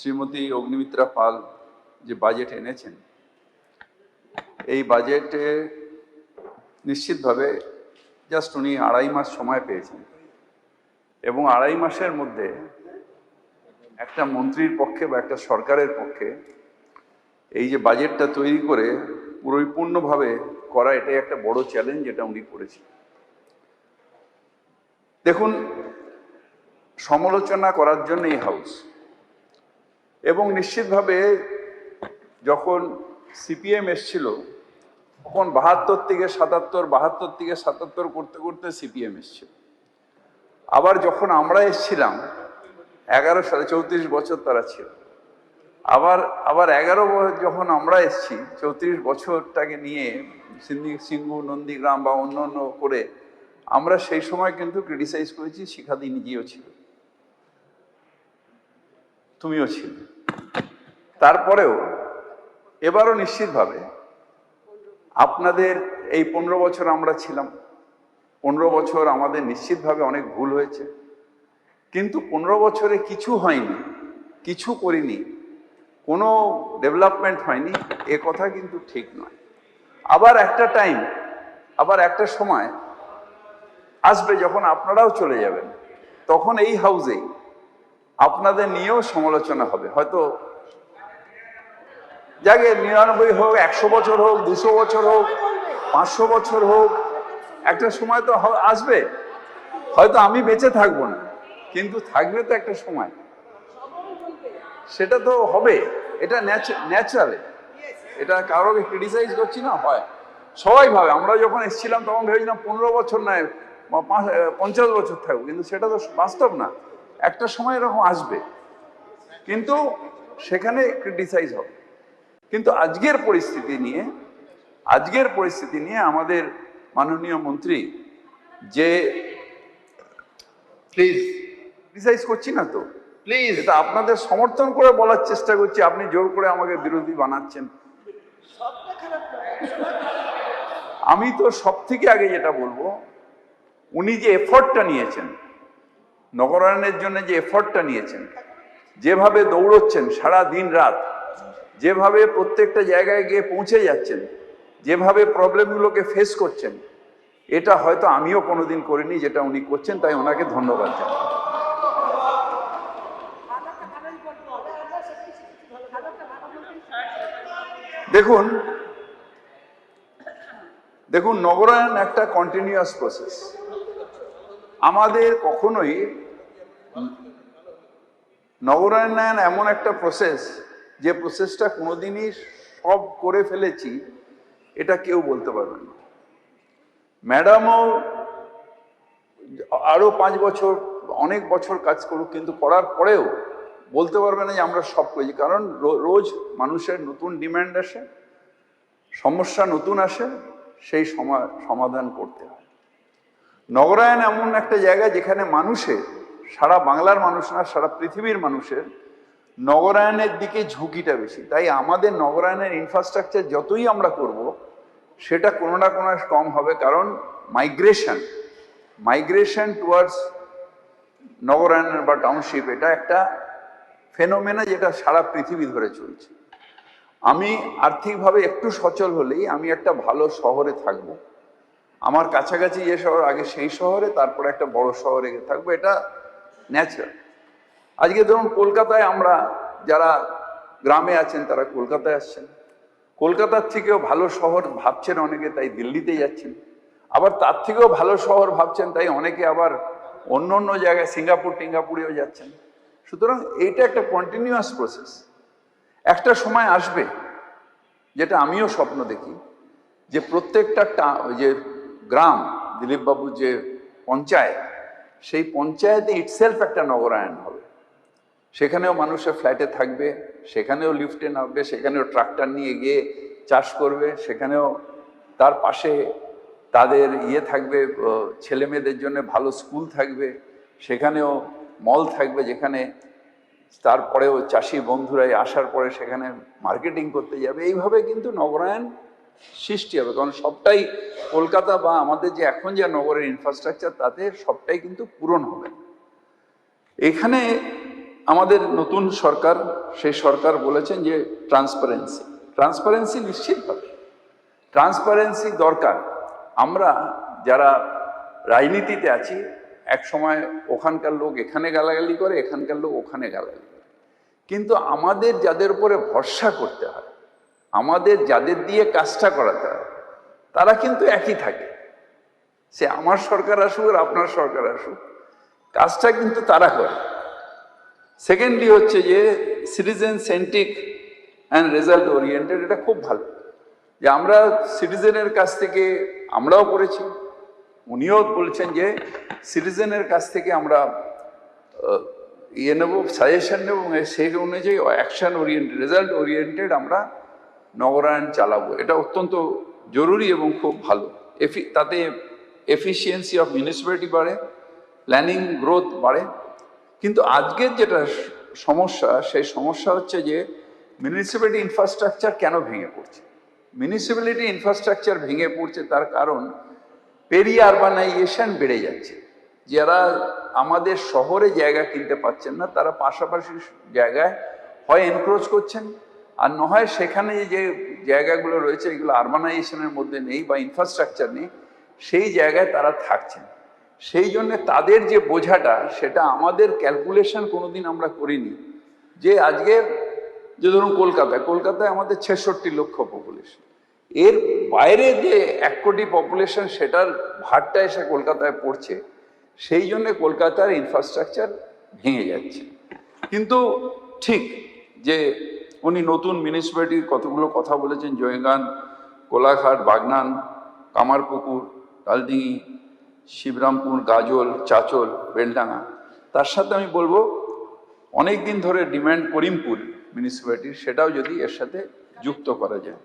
শ্রীমতী অগ্নিমিত্রা পাল যে বাজেট এনেছেন, এই বাজেটে নিশ্চিতভাবে জাস্ট উনি 2.5 মাস সময় পেয়েছেন এবং 2.5 মাসের মধ্যে একটা মন্ত্রীর পক্ষে বা একটা সরকারের পক্ষে এই যে বাজেটটা তৈরি করে পরিপূর্ণভাবে করা, এটাই একটা বড় চ্যালেঞ্জ যেটা উনি করেছেন। দেখুন, সমালোচনা করার জন্য এই হাউস, এবং নিশ্চিতভাবে যখন সিপিএম এসছিল তখন 72 থেকে 77 করতে করতে সিপিএম এসছিল। আবার যখন আমরা এসছিলাম 11 সালে, 34 বছর তারা ছিল। আবার 11 যখন আমরা এসছি, 34 বছরটাকে নিয়ে সিঙ্গু, নন্দীগ্রাম বা অন্য করে আমরা সেই সময় কিন্তু ক্রিটিসাইজ করেছি। শিখাদি নিজেও ছিল, তুমিও ছিল। তারপরেও এবারও নিশ্চিতভাবে আপনাদের এই 15 বছর আমরা ছিলাম, 15 বছর আমাদের নিশ্চিতভাবে অনেক ভুল হয়েছে, কিন্তু 15 বছরে কিছু হয়নি, কিছু করিনি, কোনো ডেভেলপমেন্ট হয়নি, এ কথা কিন্তু ঠিক নয়। আবার একটা সময় আসবে যখন আপনারাও চলে যাবেন, তখন এই হাউসেই আপনাদের নিয়েও সমালোচনা হবে। হয়তো যাকে 99 হোক, 100 বছর হোক, 200 বছর হোক, 500 বছর হোক, একটা সময় তো আসবে। হয়তো আমি বেঁচে থাকবো না, কিন্তু থাকবে তো একটা সময়, সেটা তো হবে। এটা ন্যাচারাল, এটা কারোকে ক্রিটিসাইজ করছি না। হয় সবাই ভাবে, আমরা যখন এসেছিলাম তখন ভেবেছিলাম 15 বছর নয় 50 বছর থাকবো, কিন্তু সেটা তো বাস্তব না। একটা সময় এরকম আসবে, কিন্তু সেখানে ক্রিটিসাইজ হবে। কিন্তু আজকের পরিস্থিতি নিয়ে আমাদের মাননীয় মন্ত্রী যে, প্লিজ ক্রিটিসাইজ করছি না তো, প্লিজ এটা আপনাদের সমর্থন করে বলার চেষ্টা করছি। আপনি জোর করে আমাকে বিরোধী বানাচ্ছেন। আমি তো সব থেকে আগে যেটা বলবো, উনি যে এফর্টটা নিয়েছেন, নগরায়ণের জন্য যে এফর্টটা নিয়েছেন, যেভাবে দৌড়চ্ছেন সারা দিন রাত, যেভাবে প্রত্যেকটা জায়গায় গিয়ে পৌঁছে যাচ্ছেন, যেভাবে প্রবলেমগুলোকে ফেস করছেন, এটা হয়তো আমিও কোনোদিন করিনি যেটা উনি করছেন, তাই ওনাকে ধন্যবাদ জানাই। দেখুন, নগরায়ণ একটা কন্টিনিউয়াস প্রসেস। আমাদের কখনোই নগরায়ণ এমন একটা প্রসেস, যে প্রসেসটা কোনোদিনই সব করে ফেলেছি এটা কেউ বলতে পারবে না। ম্যাডামও আরো 5 বছর, অনেক বছর কাজ করুক, কিন্তু করার পরেও বলতে পারবে না যে আমরা সব করেছি। কারণ রোজ মানুষের নতুন ডিমান্ড আসে, সমস্যা নতুন আসে, সেই সমাধান করতে হয়। নগরায়ণ এমন একটা জায়গা যেখানে মানুষের, সারা বাংলার মানুষ না, সারা পৃথিবীর মানুষের নগরায়ণের দিকে ঝুঁকিটা বেশি। তাই আমাদের নগরায়ণের ইনফ্রাস্ট্রাকচার যতই আমরা করব, সেটা কোনো না কোনো কম হবে। কারণ মাইগ্রেশন টুয়ার্ডস নগরায়ণ বা টাউনশিপ, এটা একটা ফেনোমেনা যেটা সারা পৃথিবী ধরে চলছে। আমি আর্থিকভাবে একটু সচল হলেই আমি একটা ভালো শহরে থাকবো, আমার কাছাকাছি যে শহর, আগে সেই শহরে, তারপরে একটা বড় শহরে থাকবো, এটা ন্যাচারাল। আজকে ধরুন কলকাতায়, আমরা যারা গ্রামে আছেন তারা কলকাতায় আসছেন, কলকাতার থেকেও ভালো শহর ভাবছেন অনেকে, তাই দিল্লিতে যাচ্ছেন। আবার তার থেকেও ভালো শহর ভাবছেন, তাই অনেকে আবার অন্য জায়গায় টিঙ্গাপুরেও যাচ্ছেন। সুতরাং এইটা একটা কন্টিনিউয়াস প্রসেস। একটা সময় আসবে, যেটা আমিও স্বপ্ন দেখি, যে প্রত্যেকটা যে গ্রাম, দিলীপবাবুর যে পঞ্চায়েত, সেই পঞ্চায়েতে ইটসেলফ একটা নগরায়ণ হবে। সেখানেও মানুষের ফ্ল্যাটে থাকবে, সেখানেও লিফটে নামবে, সেখানেও ট্রাক্টর নিয়ে গিয়ে চাষ করবে, সেখানেও তার পাশে তাদের থাকবে, ছেলে মেয়েদের জন্য ভালো স্কুল থাকবে, সেখানেও মল থাকবে, যেখানে তারপরেও চাষি বন্ধুরাই আসার পরে সেখানে মার্কেটিং করতে যাবে। এইভাবে কিন্তু নগরায়ণ সৃষ্টি হবে। কারণ সবটাই কলকাতা বা আমাদের যে এখন যে নগরের ইনফ্রাস্ট্রাকচার, তাতে সবটাই কিন্তু পূরণ হবে। এখানে আমাদের নতুন সরকার, সেই সরকার বলেছেন যে ট্রান্সপারেন্সি নিশ্চিতভাবে ট্রান্সপারেন্সি দরকার। আমরা যারা রাজনীতিতে আছি, এক সময় ওখানকার লোক এখানে গালাগালি করে, এখানকার লোক ওখানে গালাগালি করে, কিন্তু আমাদের যাদের উপরে ভরসা করতে হয়, আমাদের যাদের দিয়ে কাজটা করাতে হয়, তারা কিন্তু একই থাকে। সে আমার সরকার আসুক আর আপনার সরকার আসুক, কাজটা কিন্তু তারা করে। সেকেন্ডলি হচ্ছে যে citizen centric and result oriented, এটা খুব ভালো যে আমরা সিটিজেনের কাছ থেকে, আমরাও করেছি, উনিও বলছেন যে সিটিজেনের কাছ থেকে আমরা নেব, সাজেশন নেব, এবং সেই অনুযায়ী অ্যাকশন ওরিয়েন্টেড, রেজাল্ট ওরিয়েন্টেড আমরা নগরায়ণ চালাবো। এটা অত্যন্ত জরুরি এবং খুব ভালো। তাতে এফিসিয়েন্সি অফ মিউনিসিপ্যালিটি বাড়ে, প্ল্যানিং গ্রোথ বাড়ে। কিন্তু আজকের যেটা সমস্যা, সেই সমস্যা হচ্ছে যে মিউনিসিপ্যালিটি ইনফ্রাস্ট্রাকচার কেন ভেঙে পড়ছে। মিউনিসিপ্যালিটি ইনফ্রাস্ট্রাকচার ভেঙে পড়ছে তার কারণ পেরিআরবানাইজেশন বেড়ে যাচ্ছে। যারা আমাদের শহরে জায়গা কিনতে পাচ্ছেন না, তারা পাশাপাশি জায়গায় হয় এনক্রোচ করছেন, আর নয় সেখানে যে জায়গাগুলো রয়েছে এগুলো আরবানাইজেশনের মধ্যে নেই বা ইনফ্রাস্ট্রাকচার নেই, সেই জায়গায় তারা থাকছেন। সেই জন্য তাদের যে বোঝাটা, সেটা আমাদের ক্যালকুলেশন কোনোদিন আমরা করিনি। যে আজকে যে ধরুন কলকাতায় আমাদের 66 লক্ষ পপুলেশন, এর বাইরে যে 1 কোটি পপুলেশন, সেটার ভারটা এসে কলকাতায় পড়ছে। সেই জন্য কলকাতার ইনফ্রাস্ট্রাকচার ভেঙে যাচ্ছে। কিন্তু ঠিক যে উনি নতুন মিউনিসিপ্যালিটির কতগুলো কথা বলেছেন, জয়গান, কোলাঘাট, বাগনান, কামারপুকুর, কালদিঘি, শিবরামপুর, গাজল, চাচল, বেলডাঙ্গা। তার সাথে আমি বলবো অনেক দিন ধরে ডিমান্ড করিমপুর মিউনিসিপ্যালিটির, সেটাও যদি এর সাথে যুক্ত করা যায়।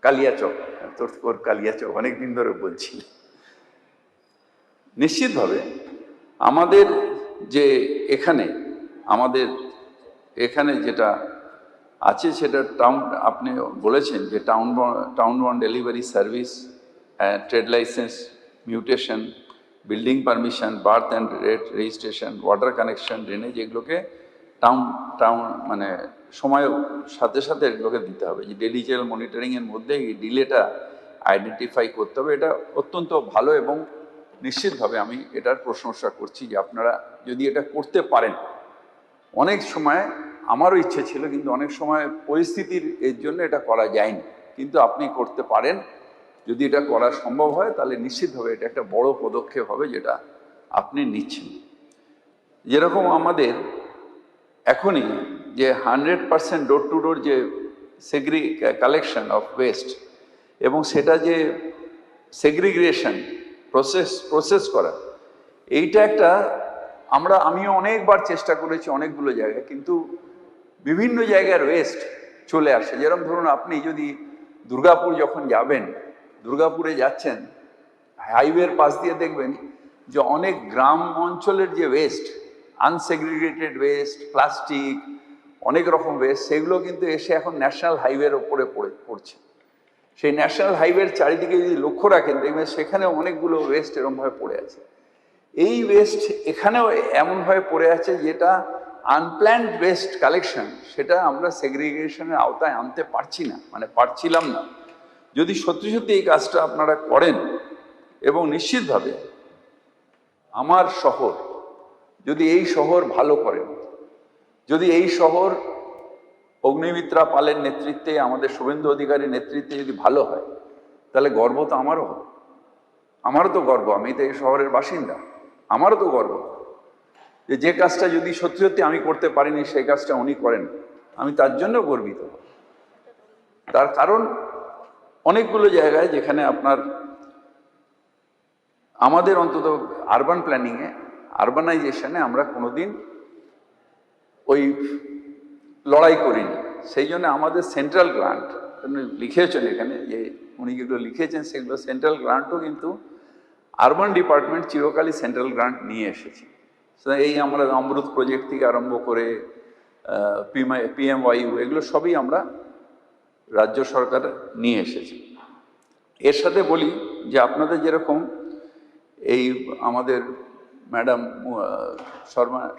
কালিয়াচক, তোর কালিয়াচক অনেক দিন ধরে বলছি। নিশ্চিতভাবে আমাদের যে এখানে যেটা আছে সেটা টাউন, আপনি বলেছেন যে town bond delivery service, trade licence, mutation, building permission, birth and rate registration, water connection, drainage, এগুলোকে টাউন মানে সময়ের সাথে সাথে এগুলোকে দিতে হবে। যে ডিজিটাল মনিটরিংয়ের মধ্যে এই ডিলেটা আইডেন্টিফাই করতে হবে। এটা অত্যন্ত ভালো এবং নিশ্চিতভাবে আমি এটার প্রশংসা করছি যে আপনারা যদি এটা করতে পারেন। অনেক সময় আমারও ইচ্ছে ছিল, কিন্তু অনেক সময় পরিস্থিতির এর জন্য এটা করা যায়নি। কিন্তু আপনি করতে পারেন, যদি এটা করা সম্ভব হয় তাহলে নিশ্চিতভাবে এটা একটা বড় পদক্ষেপ হবে যেটা আপনি নিচ্ছেন। যেরকম আমাদের এখনই যে 100% ডোর টু ডোর যে কালেকশন অফ ওয়েস্ট, এবং সেটা যে সেগ্রিগেশন প্রসেস করা, এইটা একটা আমিও অনেকবার চেষ্টা করেছি অনেকগুলো জায়গায়, কিন্তু বিভিন্ন জায়গার ওয়েস্ট চলে আসে। যেরকম ধরুন আপনি যদি দুর্গাপুর যখন যাবেন, দুর্গাপুরে যাচ্ছেন, হাইওয়ের পাশ দিয়ে দেখবেন যে অনেক গ্রাম অঞ্চলের যে ওয়েস্ট, আনসেগ্রিগেটেড ওয়েস্ট, প্লাস্টিক, অনেক রকম ওয়েস্ট, সেগুলো কিন্তু এসে এখন ন্যাশনাল হাইওয়ের ওপরে পড়ছে। সেই ন্যাশনাল হাইওয়ের চারিদিকে যদি লক্ষ্য রাখেন, দেখবেন সেখানে অনেকগুলো ওয়েস্ট এরকমভাবে পড়ে আছে। এই ওয়েস্ট এখানেও এমনভাবে পড়ে আছে যেটা আনপ্ল্যান্ড ওয়েস্ট কালেকশন, সেটা আমরা সেগ্রিগেশনের আওতায় আনতে পারছিলাম না। যদি সত্যি সত্যি এই কাজটা আপনারা করেন, এবং নিশ্চিতভাবে আমার শহর, যদি এই শহর ভালো করেন, যদি এই শহর অগ্নিমিত্রা পালের নেতৃত্বে, আমাদের শুভেন্দু অধিকারীর নেতৃত্বে যদি ভালো হয়, তাহলে গর্ব তো আমারও হবে। আমারও তো গর্ব, আমি তো এই শহরের বাসিন্দা, আমারও তো গর্ব যে কাজটা যদি সত্যি সত্যি আমি করতে পারিনি, সেই কাজটা উনি করেন, আমি তার জন্য গর্বিত। তার কারণ অনেকগুলো জায়গায় যেখানে আমাদের অন্তত আরবান প্ল্যানিংয়ে, আরবানাইজেশনে আমরা কোনোদিন ওই লড়াই করিনি। সেই জন্য আমাদের সেন্ট্রাল গ্রান্ট লিখেছেন এখানে, যে উনি যেগুলো লিখেছেন সেগুলো সেন্ট্রাল গ্রান্টও, কিন্তু আরবান ডিপার্টমেন্ট চিরকালই সেন্ট্রাল গ্রান্ট নিয়ে এসেছি। এই আমরা অমৃত প্রজেক্ট থেকে আরম্ভ করে PMYU, এগুলো সবই আমরা রাজ্য সরকার নিয়ে এসেছি। এর সাথে বলি যে আপনাদের যেরকম এই আমাদের ম্যাডাম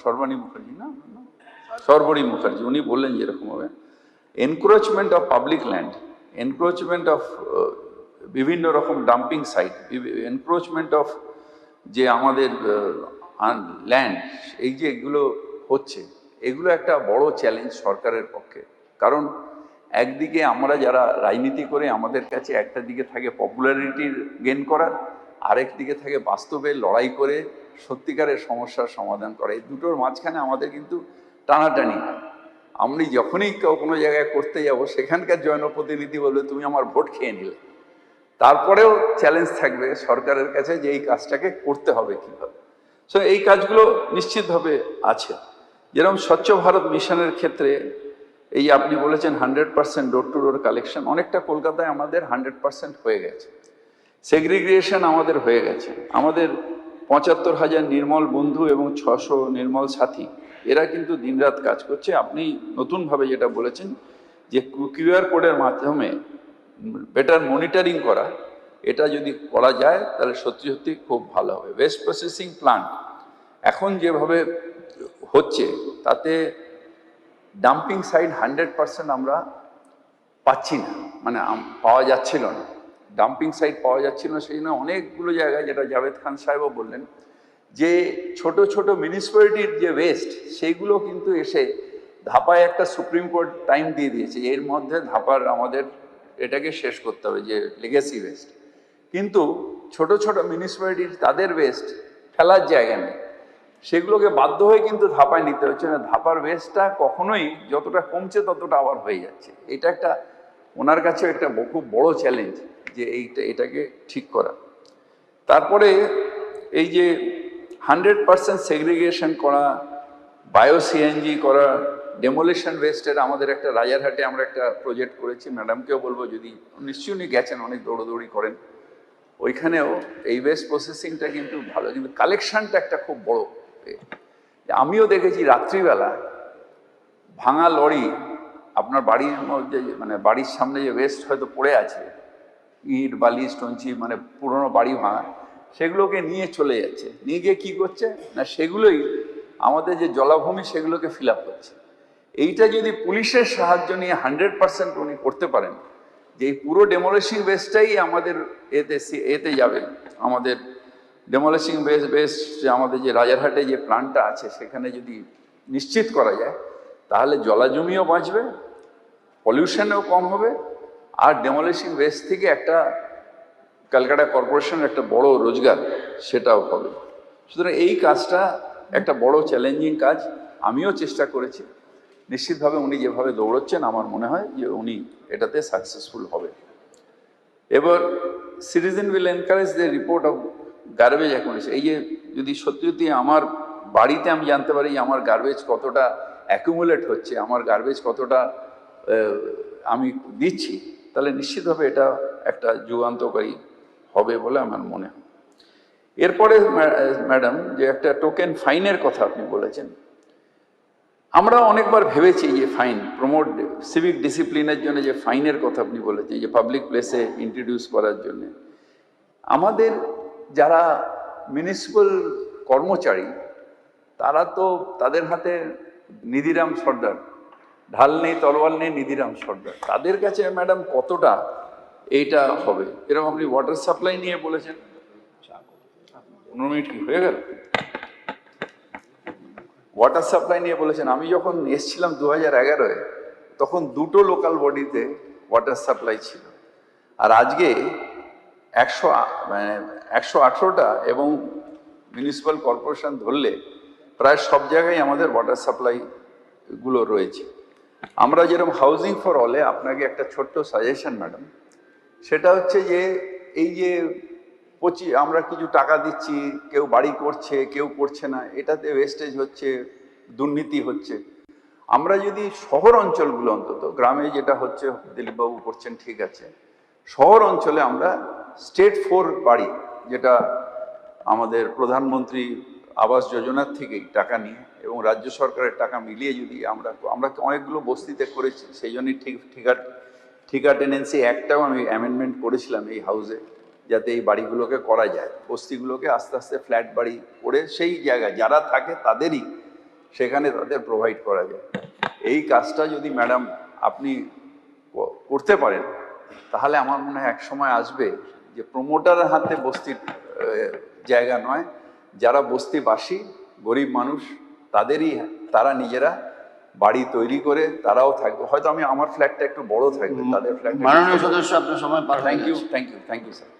সর্বাণী মুখার্জি না সর্বরী মুখার্জি উনি বললেন যেরকমভাবে encroachment of public land, encroachment of বিভিন্ন রকম ডাম্পিং সাইট, এনক্রোচমেন্ট অফ যে আমাদের ল্যান্ড, এই যে এগুলো হচ্ছে, এগুলো একটা বড় চ্যালেঞ্জ সরকারের পক্ষে। কারণ একদিকে আমরা যারা রাজনীতি করে আমাদের কাছে একটা দিকে থাকে পপুলারিটির গেন করার, আরেক দিকে থাকে বাস্তবে লড়াই করে সত্যিকারের সমস্যার সমাধান করা। এই দুটোর মাঝখানে আমাদের কিন্তু টানাটানি হয়। আমি যখনই কোনো জায়গায় করতে যাব সেখানকার জনপ্রতিনিধি বলবে তুমি আমার ভোট খেয়ে নিলে, তারপরেও চ্যালেঞ্জ থাকবে সরকারের কাছে যে এই কাজটাকে করতে হবে কীভাবে। সো এই কাজগুলো নিশ্চিতভাবে আছে। যেরকম স্বচ্ছ ভারত মিশনের ক্ষেত্রে এই আপনি বলেছেন 100% ডোর টু ডোর কালেকশন, অনেকটা কলকাতায় আমাদের 100% হয়ে গেছে। সেগ্রিগেশন আমাদের হয়ে গেছে। আমাদের ৭৫,০০০ নির্মল বন্ধু এবং ৬০০ নির্মল সাথী, এরা কিন্তু দিনরাত কাজ করছে। আপনি নতুনভাবে যেটা বলেছেন যে কিউআর কোডের মাধ্যমে বেটার মনিটরিং করা, এটা যদি করা যায় তাহলে সত্যি সত্যি খুব ভালো হবে। ওয়েস্ট প্রসেসিং প্লান্ট এখন যেভাবে হচ্ছে তাতে ডাম্পিং সাইট 100% আমরা পাচ্ছি না, মানে পাওয়া যাচ্ছিল না, ডাম্পিং সাইট পাওয়া যাচ্ছিল না। সেই জন্য অনেকগুলো জায়গায়, যেটা জাভেদ খান সাহেবও বললেন, যে ছোট ছোট মিউনিসিপ্যালিটির যে ওয়েস্ট সেইগুলো কিন্তু এসে ধাপায় একটা সুপ্রিম কোর্ট টাইম দিয়ে দিয়েছে, এর মধ্যে ধাপার আমাদের এটাকে শেষ করতে হবে, যে লেগেসি ওয়েস্ট। কিন্তু ছোট ছোট মিউনিসিপ্যালিটির তাদের ওয়েস্ট ফেলার জায়গা নেই, সেগুলোকে বাধ্য হয়ে কিন্তু ধাপায় নিতে হচ্ছে না। ধাপার ওয়েস্টটা কখনোই যতটা কমছে ততটা আবার হয়ে যাচ্ছে। এটা একটা ওনার কাছে একটা খুব বড় চ্যালেঞ্জ যে এটাকে ঠিক করা। তারপরে এই যে 100% সেগ্রিগেশন করা, বায়ো সিএনজি করা, ডেমোলিশন ওয়েস্টের আমাদের একটা রাজারহাটে আমরা একটা প্রজেক্ট করেছি, ম্যাডামকেও বলবো, যদি নিশ্চয়ই উনি গেছেন, অনেক দৌড়দৌড়ি করেন, ওইখানেও এই ওয়েস্ট প্রসেসিংটা কিন্তু ভালো, কিন্তু কালেকশনটা একটা খুব বড়। আমিও দেখেছি রাত্রিবেলা ভাঙা লরি আপনার বাড়ির মধ্যে, মানে বাড়ির সামনে যে ওয়েস্ট হয়তো পড়ে আছে, ইট বালি স্টোনচি, মানে পুরনো বাড়ি ভাঙা, সেগুলোকে নিয়ে চলে যাচ্ছে। নিয়ে গিয়ে কী করছে না, সেগুলোই আমাদের যে জলাভূমি সেগুলোকে ফিল আপ করছে। এইটা যদি পুলিশের সাহায্য নিয়ে 100% উনি করতে পারেন, যে এই পুরো ডেমোলিশিং ওয়েস্টটাই আমাদের এতে যাবে, আমাদের ডেমোলিশিং ওয়েস্ট আমাদের যে রাজারহাটে যে প্ল্যান্টটা আছে সেখানে যদি নিশ্চিত করা যায়, তাহলে জলাজমিও বাঁচবে, পলিউশনও কম হবে, আর ডেমোলিশিং ওয়েস্ট থেকে একটা ক্যালকাটা কর্পোরেশনের একটা বড় রোজগার সেটাও হবে। সুতরাং এই কাজটা একটা বড় চ্যালেঞ্জিং কাজ, আমিও চেষ্টা করেছি। নিশ্চিতভাবে উনি যেভাবে দৌড়চ্ছেন আমার মনে হয় যে উনি এটাতে সাকসেসফুল হবে। এবার citizen will encourage the report of garbage accumulation. এই যে যদি সত্যি সত্যি আমার বাড়িতে আমি জানতে পারি আমার গার্বেজ কতটা অ্যাকুমুলেট হচ্ছে, আমার গার্বেজ কতটা আমি দিচ্ছি, তাহলে নিশ্চিতভাবে এটা একটা যুগান্তকারী হবে বলে আমার মনে হয়। এরপরে ম্যাডাম যে একটা টোকেন ফাইনের কথা আপনি বলেছেন, আমরা অনেকবার ভেবেছি যে ফাইন প্রমোট সিভিক ডিসিপ্লিনের জন্য, যে ফাইনের কথা আপনি বলেছেন, যে পাবলিক প্লেসে ইন্ট্রোডিউস করার জন্য। আমাদের যারা মিউনিসিপ্যাল কর্মচারী তারা তো, তাদের হাতে নিধিরাম সর্দার, ঢাল নেই তলোয়ার নেই, নিধিরাম সর্দার, তাদের কাছে ম্যাডাম কতটা এইটা হবে। এরকম আপনি ওয়াটার সাপ্লাই নিয়ে বলেছেন, 15 মিনিট কি হয়ে গেল, ওয়াটার সাপ্লাই নিয়ে বলেছেন। আমি যখন এসেছিলাম 2011-এ, তখন দুটো লোকাল বডিতে ওয়াটার সাপ্লাই ছিল, আর আজকে 118টা এবং মিউনিসিপ্যাল কর্পোরেশন ধরলে প্রায় সব জায়গায় আমাদের ওয়াটার সাপ্লাইগুলো রয়েছে। আমরা যেরকম হাউজিং ফর অলে, আপনাকে একটা ছোট্ট সাজেশন ম্যাডাম, সেটা হচ্ছে যে এই যে আমরা কিছু টাকা দিচ্ছি, কেউ বাড়ি করছে কেউ করছে না, এটাতে ওয়েস্টেজ হচ্ছে, দুর্নীতি হচ্ছে। আমরা যদি শহর অঞ্চলগুলো, অন্তত গ্রামে যেটা হচ্ছে দিলীপবাবু করছেন ঠিক আছে, শহর অঞ্চলে আমরা স্টেট 4 বাড়ি, যেটা আমাদের প্রধানমন্ত্রী আবাস যোজনার থেকেই টাকা নিয়ে এবং রাজ্য সরকারের টাকা মিলিয়ে যদি আমরা অনেকগুলো বস্তিতে করেছি, সেই জন্যই ঠিকা টেনেন্সি একটাও আমি অ্যামেন্ডমেন্ট করেছিলাম এই হাউসে, যাতে এই বাড়িগুলোকে করা যায়, বস্তিগুলোকে আস্তে আস্তে ফ্ল্যাট বাড়ি করে সেই জায়গায় যারা থাকে তাদেরই সেখানে তাদের প্রোভাইড করা যায়। এই কাজটা যদি ম্যাডাম আপনি করতে পারেন তাহলে আমার মনে হয় এক সময় আসবে যে প্রমোটারের হাতে বস্তির জায়গা নয়, যারা বস্তিবাসী গরিব মানুষ তারা নিজেরা বাড়ি তৈরি করে তারাও থাকবে। হয়তো আমার ফ্ল্যাটটা একটু বড় থাকবে, তাদের ফ্ল্যাট। মাননীয় সদস্য আপনার সময় পার হয়ে গেছে। Thank you sir.